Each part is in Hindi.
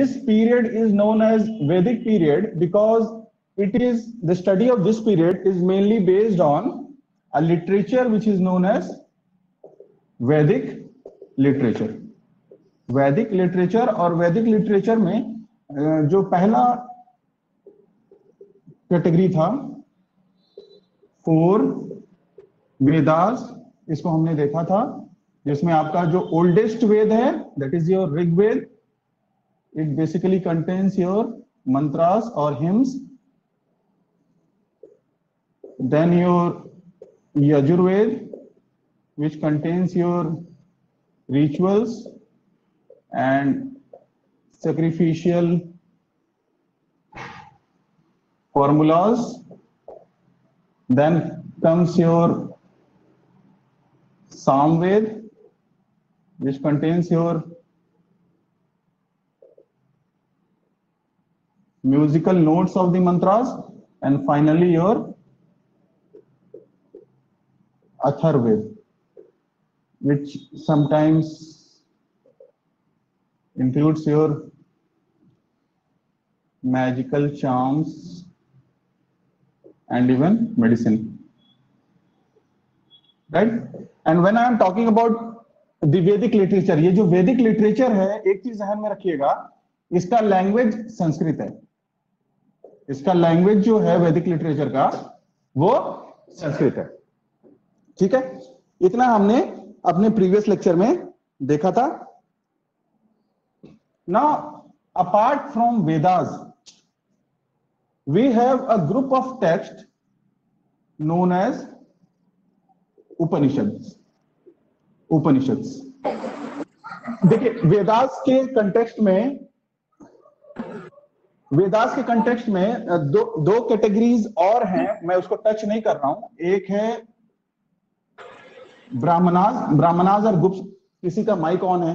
This period is known as Vedic period because the study of this period is mainly based on a literature which is known as Vedic literature. वैदिक लिटरेचर, और वैदिक लिटरेचर में जो पहला कैटेगरी था 4 वेदास, इसको हमने देखा था, जिसमें आपका जो ओल्डेस्ट वेद है that is your Rigveda. It basically contains your mantras और hymns. Then your Yajurveda which contains your rituals and sacrificial formulas. Then comes your Samved, which contains your musical notes of the mantras, and finally your Atharved, which sometimes includes your magical charms and even medicine, right? And when I am talking about the Vedic literature, ये जो Vedic literature है, एक चीज ध्यान में रखिएगा, इसका लैंग्वेज संस्कृत है. इसका लैंग्वेज जो है Vedic literature का वो संस्कृत है. ठीक है, इतना हमने अपने प्रीवियस लेक्चर में देखा था. Now apart from Vedas we have a group of text known as Upanishads. Upanishads देखिए, वेदास के कंटेक्स्ट में दो कैटेगरीज और हैं, मैं उसको टच नहीं कर रहा हूं. एक है ब्राह्मणाज और गुप्त. किसी का माइक ऑन है?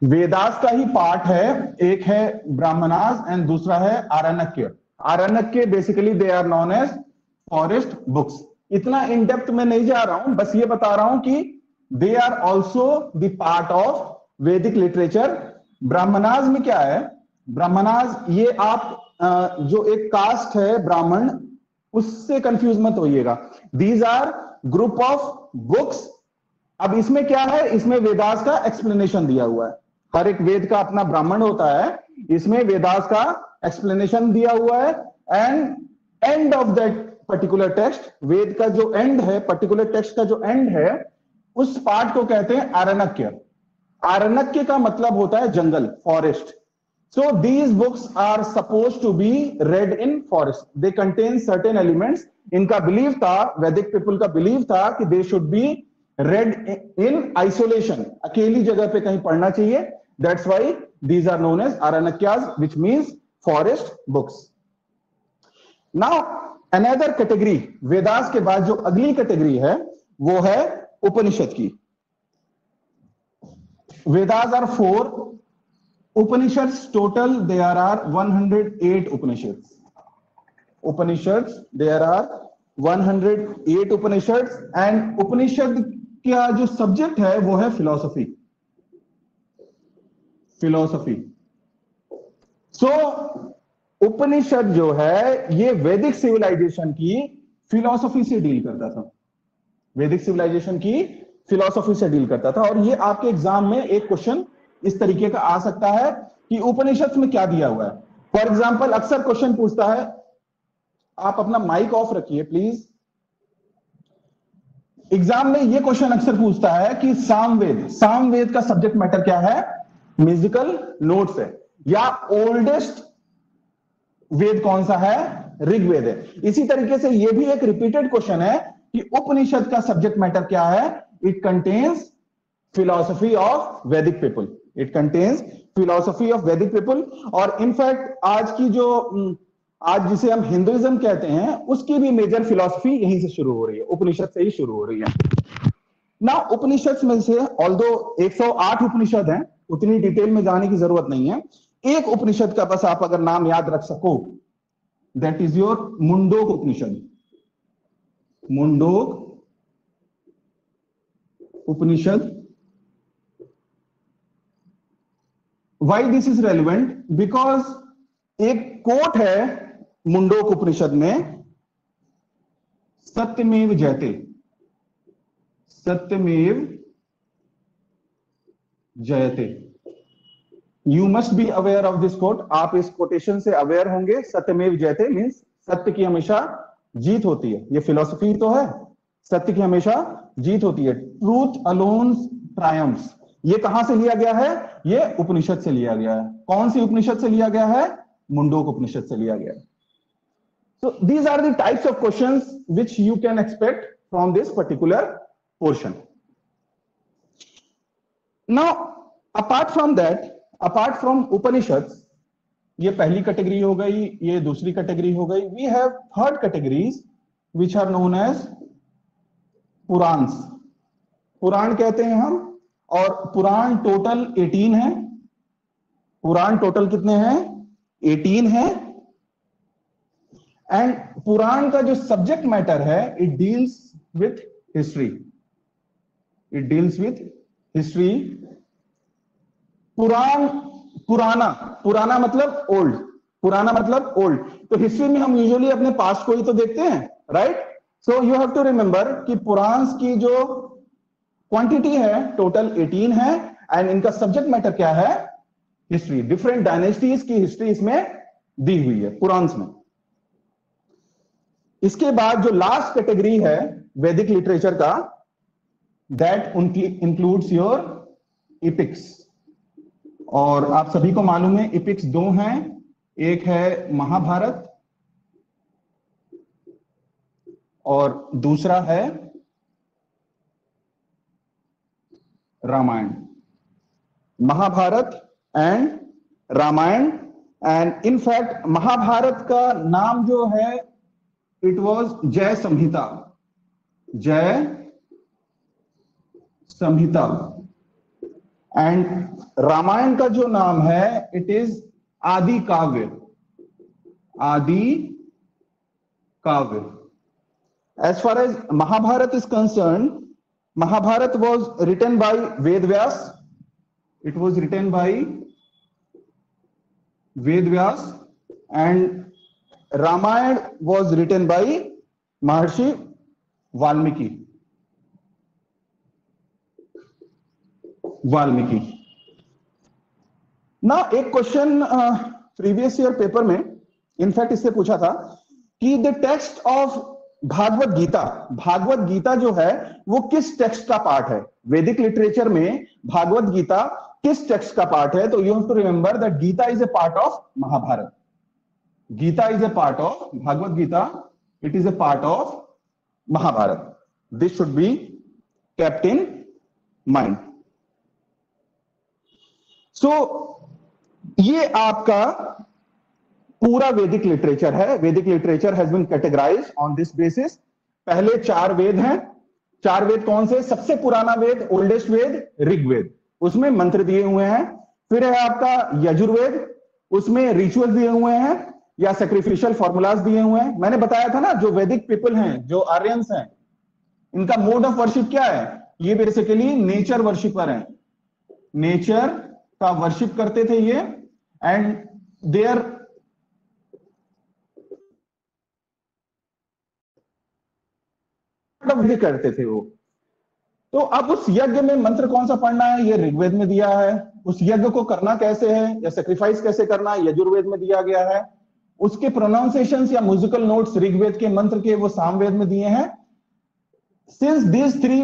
वेदास का ही पार्ट है. एक है ब्राह्मणाज एंड दूसरा है Aranyaka. Aranyaka basically they are known as forest books. इतना इन डेप्थ में नहीं जा रहा हूं, बस ये बता रहा हूं कि they are also the part of Vedic literature. Brahmanas में क्या है? ब्राह्मणाज ये आप जो एक कास्ट है ब्राह्मण, उससे कंफ्यूज मत होइएगा. These are group of books. अब इसमें क्या है? इसमें वेदास का एक्सप्लेनेशन दिया हुआ है. हर एक वेद का अपना ब्राह्मण होता है, इसमें वेदास का एक्सप्लेनेशन दिया हुआ है. And end of that particular text, Veda का जो एंड है, पर्टिकुलर टेक्स्ट का जो एंड है, उस पार्ट को कहते हैं आरण्यक. आरण्यक का मतलब होता है जंगल, forest. So these books are suppose to be read in forest. They contain certain elements. इनका बिलीव था, वैदिक पीपल का बिलीव था कि they should be read in isolation, अकेली जगह पे कहीं पढ़ना चाहिए. That's why these are known as Aranyakas, which means forest books. Now another category, Vedas के बाद जो अगली कैटेगरी है वो है उपनिषद की. Vedas are 4 Upanishads. Total there are 108 Upanishads. Upanishads there are 108 Upanishads. And Upanishad का जो सब्जेक्ट है वो है फिलॉसफी. सो उपनिषद जो है ये वैदिक सिविलाइजेशन की फिलॉसफी से डील करता था. वैदिक सिविलाइजेशन की फिलॉसफी से डील करता था. और ये आपके एग्जाम में एक क्वेश्चन इस तरीके का आ सकता है कि उपनिषद में क्या दिया हुआ है. फॉर एग्जाम्पल अक्सर क्वेश्चन पूछता है, आप अपना माइक ऑफ रखिए प्लीज. एग्जाम में ये क्वेश्चन अक्सर पूछता है कि सामवेद का सब्जेक्ट मैटर क्या है? म्यूजिकल नोट्स है. या ओल्डेस्ट वेद कौन सा है? ऋग्वेद है. इसी तरीके से ये भी एक रिपीटेड क्वेश्चन है कि उपनिषद का सब्जेक्ट मैटर क्या है? इट कंटेन्स फिलॉसफी ऑफ वैदिक people. It contains philosophy of वैदिक पीपल. और इनफैक्ट आज जिसे हम हिंदुइज्म कहते हैं, उसकी भी मेजर फिलॉसफी यहीं से शुरू हो रही है, उपनिषद से ही शुरू हो रही है. ना उपनिषद में से ऑल्दो 108 उपनिषद हैं, उतनी डिटेल में जाने की जरूरत नहीं है। एक उपनिषद का बस आप अगर नाम याद रख सको, that is your Mundaka Upanishad. Mundaka Upanishad. Why this is relevant? Because एक कोट है मुंडोक उपनिषद में, सत्यमेव जयते, सत्यमेव जयते। You must be aware of this quote. आप इस कोटेशन से अवेयर होंगे। सत्यमेव जयते मीन्स सत्य की हमेशा जीत होती है। ये फिलॉसफी तो है, सत्य की हमेशा जीत होती है। Truth alone triumphs. ये कहां से लिया गया है? ये उपनिषद से लिया गया है। कौन सी उपनिषद से लिया गया है? मुंडोक उपनिषद से लिया गया है। So these are the types of questions which you can expect from this particular portion. Now, apart from that, apart from Upanishads, ये पहली कैटेगरी हो गई, ये दूसरी कैटेगरी हो गई। We have third categories which are known as Puranas. पुराण कहते हैं हम, और पुराण टोटल 18 है। पुराण टोटल कितने हैं? 18 है। एंड पुराण का जो सब्जेक्ट मैटर है, it deals with history. It deals with history. Purana, पुराना, पुराना मतलब ओल्ड, पुराना मतलब ओल्ड। तो हिस्ट्री में हम यूजुअली अपने पास्ट को ही तो देखते हैं, right? So you have to remember कि पुराण की जो क्वांटिटी है टोटल 18 है, एंड इनका सब्जेक्ट मैटर क्या है? हिस्ट्री। डिफरेंट डायनेस्टीज की हिस्ट्री इसमें दी हुई है पुराण में। इसके बाद जो लास्ट कैटेगरी है वैदिक लिटरेचर का, दैट इंक्लूड्स योर इपिक्स। और आप सभी को मालूम है इपिक्स दो हैं, एक है महाभारत और दूसरा है Ramayana. Mahabharata and Ramayana. And in fact Mahabharata का नाम जो है, इट वॉज जय संहिता। जय संहिता। एंड रामायण का जो नाम है, इट इज आदि Kavya. Adi Kavya. As far as Mahabharata is concerned, Mahabharata was written by Ved Vyas. It was written by Ved Vyas. And Ramayana was written by Maharshi Valmiki. Valmiki. ना एक क्वेश्चन प्रीवियस ईयर पेपर में इनफैक्ट इससे पूछा था कि the text of Bhagavad Gita, Bhagavad Gita जो है वो किस टेक्स्ट का पार्ट है? वैदिक लिटरेचर में भागवत गीता किस टेक्स्ट का पार्ट है? तो you have to remember that Gita is a part of Mahabharata. Gita is a part of Bhagavad Gita. It is a part of Mahabharata. This should be kept in mind. So, ये आपका पूरा वैदिक लिटरेचर है। Vedic literature has been categorised on this basis. पहले 4 वेद हैं। 4 वेद कौन से? सबसे पुराना वेद, ओल्डेस्ट वेद, ऋग्वेद, उसमें मंत्र दिए हुए हैं। फिर है आपका यजुर्वेद, उसमें रिचुअल दिए हुए हैं या सैक्रिफिशियल फॉर्मूलाज दिए हुए हैं। मैंने बताया था ना, जो वैदिक पीपल हैं, जो आर्यंस हैं, इनका मोड ऑफ वर्शिप क्या है? ये बेसिकली नेचर वर्शिपर हैं। नेचर का वर्शिप करते थे ये। एंड देयर करते थे वो। तो अब उस यज्ञ में मंत्र कौन सा पढ़ना है, ये ऋग्वेद में दिया है। उस यज्ञ को करना कैसे है या सेक्रीफाइस कैसे करना है, यजुर्वेद में दिया गया है। उसके प्रोनाउंसिएशंस या म्यूजिकल नोट्स ऋग्वेद के मंत्र के वो सामवेद में दिए हैं। Since these 3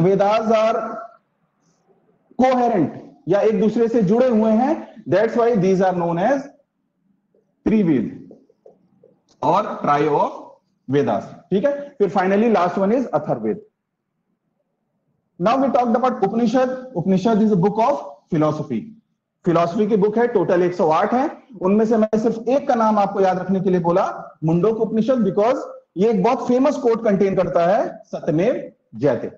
Vedas are coherent या एक दूसरे से जुड़े हुए हैं, that's why these are known as Trived और ट्राई ऑफ वेदास। ठीक है। फिर finally last one is Atharvaveda. Now we talked about Upanishad. Upanishad is a book of philosophy. Philosophy की बुक है, टोटल 108 है। उनमें से मैं सिर्फ एक का नाम आपको याद रखने के लिए बोला, मुंडोक उपनिषद, बिकॉज ये एक बहुत फेमस कोट कंटेन करता है, Satyameva Jayate.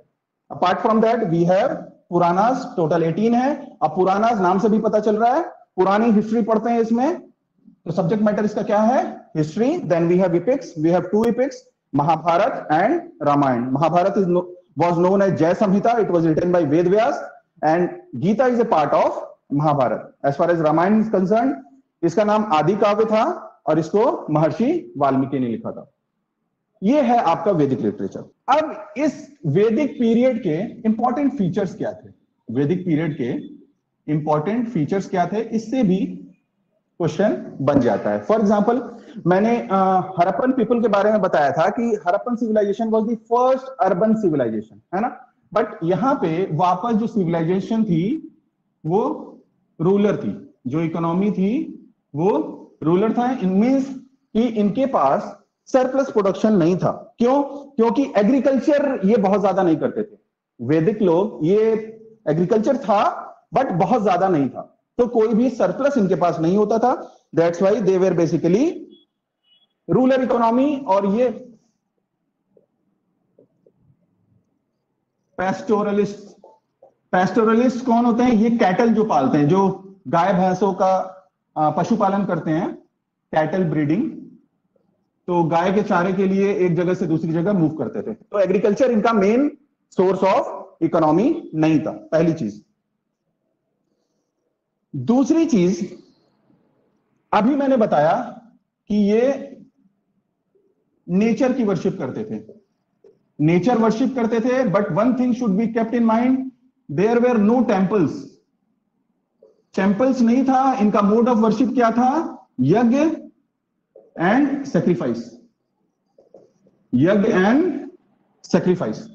Apart from that we have Puranas, total 18 है। अब पुरानास नाम से भी पता चल रहा है पुरानी हिस्ट्री पढ़ते हैं इसमें, तो सब्जेक्ट मैटर इसका क्या है? History. Then we have epics, we have 2 epics, Mahabharata and Ramayana. Mahabharata was known as Jay Samhita, it was written by Ved Vyas, and Gita is a part of Mahabharata. As far as Ramayana is concerned, इसका नाम आदि काव्य था और इसको महर्षि वाल्मीकि ने लिखा था। ये है आपका वैदिक लिटरेचर। अब इस वैदिक पीरियड के इंपॉर्टेंट फीचर्स क्या थे? वैदिक पीरियड के इंपॉर्टेंट फीचर्स क्या थे, इससे भी क्वेश्चन बन जाता है। फॉर एग्जाम्पल, मैंने हरप्पन पीपल के बारे में बताया था कि Harappan civilisation was the first urban civilisation, है ना। बट यहां पे वापस जो सिविलाइजेशन थी वो रूलर थी, जो इकोनॉमी थी वो रूलर था। इट मींस कि इनके पास सरप्लस प्रोडक्शन नहीं था। क्यों? क्योंकि एग्रीकल्चर ये बहुत ज्यादा नहीं करते थे वैदिक लोग। ये एग्रीकल्चर था बट बहुत ज्यादा नहीं था, तो कोई भी सरप्लस इनके पास नहीं होता था। That's why they were basically ruler economy. और ये पैस्टोरलिस्ट कौन होते हैं? ये कैटल जो पालते हैं, जो गाय भैंसों का पशुपालन करते हैं, कैटल ब्रीडिंग। तो गाय के चारे के लिए एक जगह से दूसरी जगह मूव करते थे। तो एग्रीकल्चर इनका मेन सोर्स ऑफ इकोनॉमी नहीं था, पहली चीज। दूसरी चीज, अभी मैंने बताया कि ये नेचर की वर्शिप करते थे, नेचर वर्शिप करते थे। But one thing should be kept in mind, there were no temples. Temples नहीं था। इनका मोड ऑफ वर्शिप क्या था? Yajna and sacrifice, yajna and sacrifice.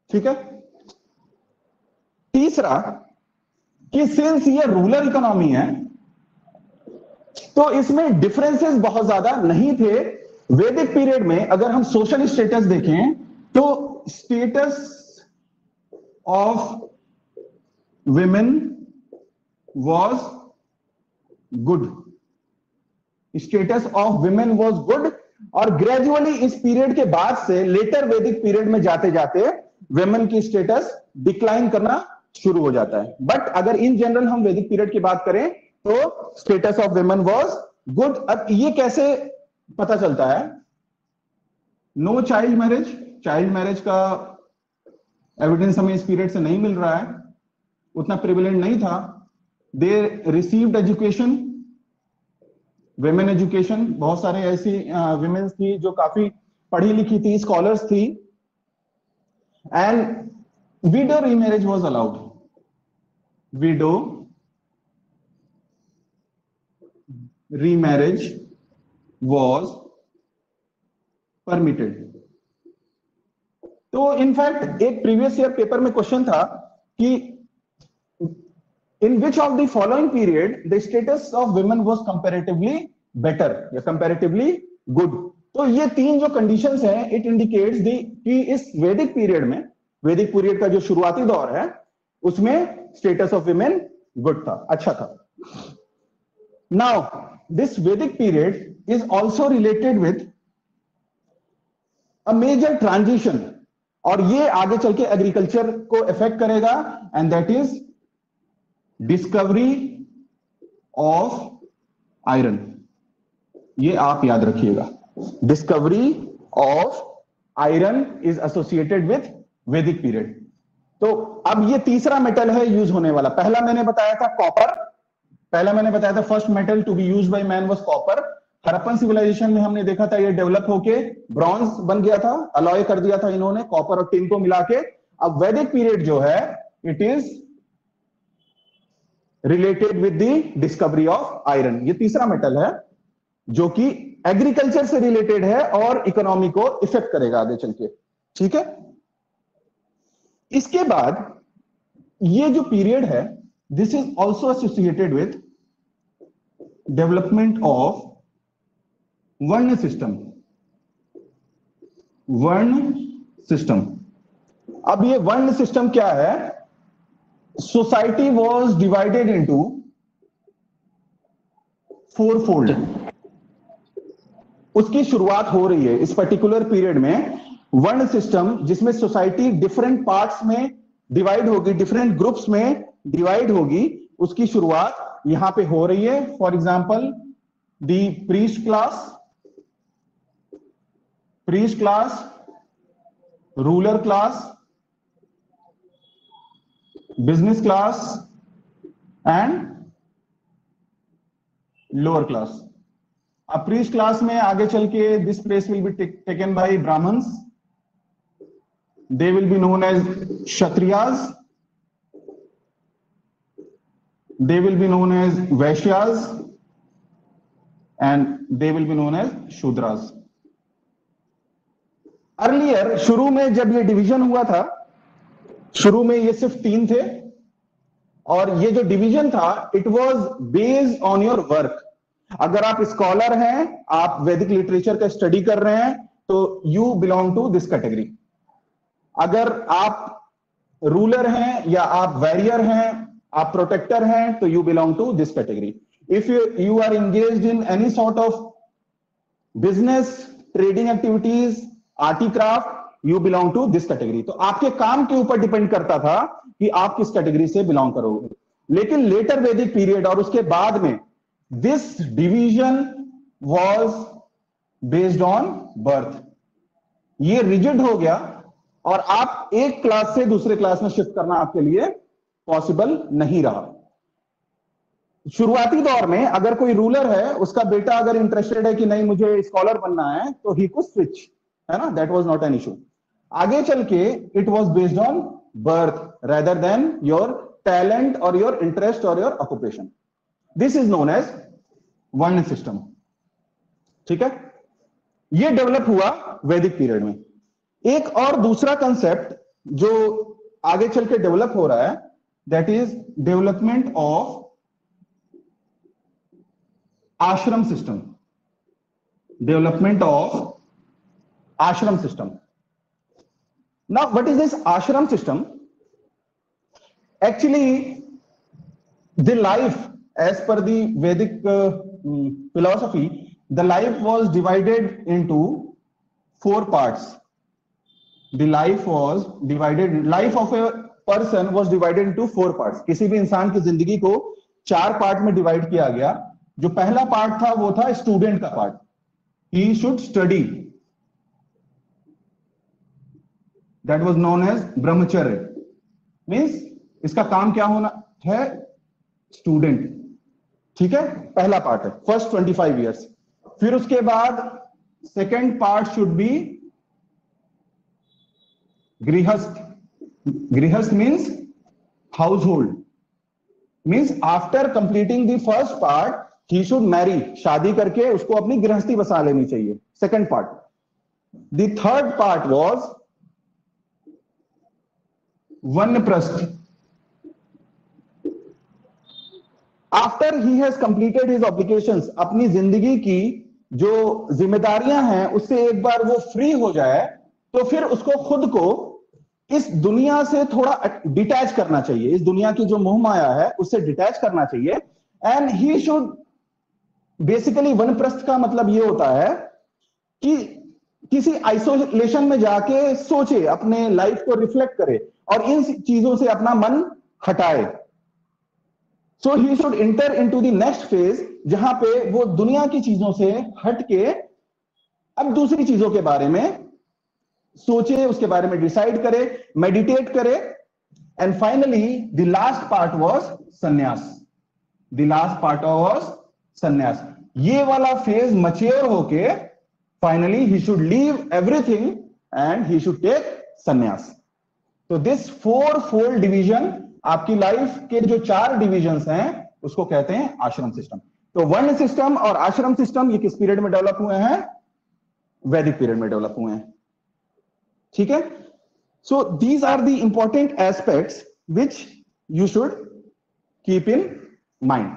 ठीक है। तीसरा कि सिंस ये रूरल इकोनॉमी है तो इसमें डिफरेंसेस बहुत ज्यादा नहीं थे। वैदिक पीरियड में अगर हम सोशल स्टेटस देखें तो status of women was good, status of women was good. और ग्रेजुअली इस पीरियड के बाद से लेटर वैदिक पीरियड में जाते जाते विमेन की स्टेटस डिक्लाइन करना शुरू हो जाता है। बट अगर इन जनरल हम वैदिक पीरियड की बात करें तो status of women was good. अब ये कैसे पता चलता है? No child marriage, child marriage का एविडेंस हमें इस पीरियड से नहीं मिल रहा है, उतना प्रिविलेंट नहीं था। They received education, women education. बहुत सारे ऐसी विमेन्स थी जो काफी पढ़ी लिखी थी, स्कॉलर्स थी। And widow remarriage was allowed, widow remarriage was permitted. तो इनफैक्ट एक प्रीवियस ईयर पेपर में क्वेश्चन था कि in which of the following period the status of women was comparatively better या कंपैरेटिवली गुड। तो ये तीन जो कंडीशंस हैं, इट इंडिकेट्स दी कि इस वैदिक पीरियड में, वैदिक पीरियड का जो शुरुआती दौर है उसमें स्टेटस ऑफ विमेन गुड था, अच्छा था। Now this Vedic period is also related with a major transition, और ये आगे चल के एग्रीकल्चर को इफेक्ट करेगा, and that is discovery of iron. ये आप याद रखिएगा, discovery of iron is associated with Vedic period. तो अब ये तीसरा मेटल है यूज होने वाला। पहला मैंने बताया था कॉपर, पहला मैंने बताया था first metal to be use by man was copper. Harappan civilisation में हमने देखा था ये डेवलप होके ब्रॉन्ज बन गया था, अलॉय कर दिया था इन्होंने कॉपर और टिन को मिला के। अब वैदिक पीरियड जो है it is related with the discovery of iron. ये तीसरा मेटल है जो कि एग्रीकल्चर से रिलेटेड है और इकोनॉमी को इफेक्ट करेगा आगे चल के। ठीक है। इसके बाद ये जो पीरियड है this is also associated with development of वर्ण सिस्टम, वर्ण सिस्टम। अब ये वर्ण सिस्टम क्या है? Society was divided into 4 fold. उसकी शुरुआत हो रही है इस पर्टिकुलर पीरियड में वर्ण सिस्टम जिसमें सोसाइटी डिफरेंट पार्ट्स में डिवाइड होगी, डिफरेंट ग्रुप्स में डिवाइड होगी, उसकी शुरुआत यहां पे हो रही है. For example the priest class, ruler class, business class and lower class. अब प्रीस्ट क्लास में आगे चल के this place will be taken by Brahmins, they will be known as Kshatriyas, they will be known as Vaishyas and they will be known as Shudras. Earlier, शुरू में जब ये डिवीजन हुआ था, शुरू में ये सिर्फ 3 थे और ये जो डिवीजन था it was based on your work. अगर आप स्कॉलर हैं, आप वैदिक लिटरेचर का स्टडी कर रहे हैं, तो you belong to this category. अगर आप रूलर हैं या आप वैरियर हैं, आप प्रोटेक्टर हैं, तो you belong to this category. If you are engaged in any sort of business, trading activities, arty craft, you belong to this category. तो आपके काम के ऊपर डिपेंड करता था कि आप किस कैटेगरी से बिलोंग करोगे. लेकिन लेटर वैदिक पीरियड और उसके बाद में this division was based on birth. ये रिजिड हो गया और आप एक क्लास से दूसरे क्लास में शिफ्ट करना आपके लिए पॉसिबल नहीं रहा. शुरुआती दौर में अगर कोई रूलर है, उसका बेटा अगर इंटरेस्टेड है कि नहीं मुझे स्कॉलर बनना है, तो ही कुड स्विच, है ना, that was not an issue. आगे चल के it was based on birth rather than your talent or your interest or your occupation. This is known as वर्ण सिस्टम. ठीक है, ये डेवलप हुआ वैदिक पीरियड में. एक और दूसरा कंसेप्ट जो आगे चल के डेवलप हो रहा है, दैट इज डेवलपमेंट ऑफ आश्रम सिस्टम. डेवलपमेंट ऑफ आश्रम system. Now, what is this ashram system? Actually, the life, as per the Vedic philosophy, the life was divided into 4 parts. The life of a person was divided into 4 parts. किसी भी इंसान की जिंदगी को 4 पार्ट में डिवाइड किया गया. जो पहला पार्ट था वो था स्टूडेंट का part. He should study. That was known as ब्रह्मचर्य. मीन्स इसका काम क्या होना है? स्टूडेंट. ठीक है, पहला पार्ट है, फर्स्ट 25 इयर्स. फिर उसके बाद second part should be grihastha. Grihastha means household. Means after completing the first part he should marry. शादी करके उसको अपनी गृहस्थी बसा लेनी चाहिए. Second part. The third part was vanaprastha. After he has completed his obligations, अपनी जिंदगी की जो जिम्मेदारियां हैं उससे एक बार वो फ्री हो जाए, तो फिर उसको खुद को इस दुनिया से थोड़ा डिटैच करना चाहिए. इस दुनिया की जो मोह माया है उससे डिटैच करना चाहिए. एंड ही शुड बेसिकली, वनप्रस्थ का मतलब ये होता है कि किसी आइसोलेशन में जाके सोचे, अपने लाइफ को रिफ्लेक्ट करे और इन चीजों से अपना मन हटाए. So he should enter into the next phase, जहां पे वो दुनिया की चीजों से हटके अब दूसरी चीजों के बारे में सोचे, उसके बारे में डिसाइड करे, मेडिटेट करे. And finally the last part was sannyas. The last part was sannyas. ये वाला फेज मैच्योर होके finally he should leave everything and he should take sannyas. तो दिस 4-fold डिवीजन, आपकी लाइफ के जो 4 डिविजन्स हैं उसको कहते हैं आश्रम सिस्टम. तो वर्ण सिस्टम और आश्रम सिस्टम ये किस पीरियड में डेवलप हुए हैं? वैदिक पीरियड में डेवलप हुए हैं. ठीक है, so these are the important aspects which you should keep in mind.